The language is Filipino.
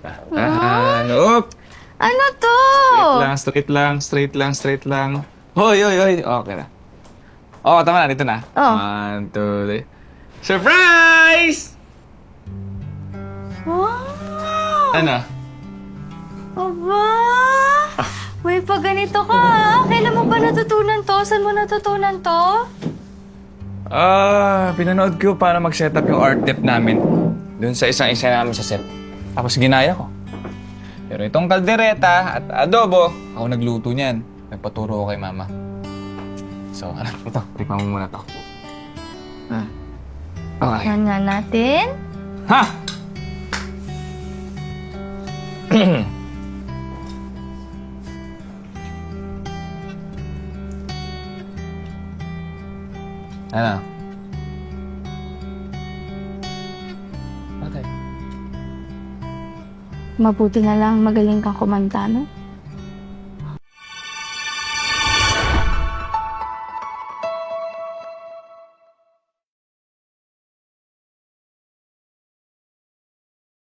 Oop! Ano to? Straight lang. Hoy. Okay na. Oo, tama na. Dito na. Oh. 1, 2, 3. Surprise! Wow! Ano? Aba! May pa ganito ka ha? Kailan mo ba natutunan to? Saan mo natutunan to? Pinanood ko paano mag-set up yung art tip namin. Doon sa isang isa namin sa set. Tapos ginaya ko. Pero itong kaldereta at adobo, ako nagluto niyan. Nagpaturo ko kay mama. So, ito. Tikman mo muna to. Okay. Yan nga natin. Ha! Ano? Bakit? Mabuti na lang magaling kang kumanta, no?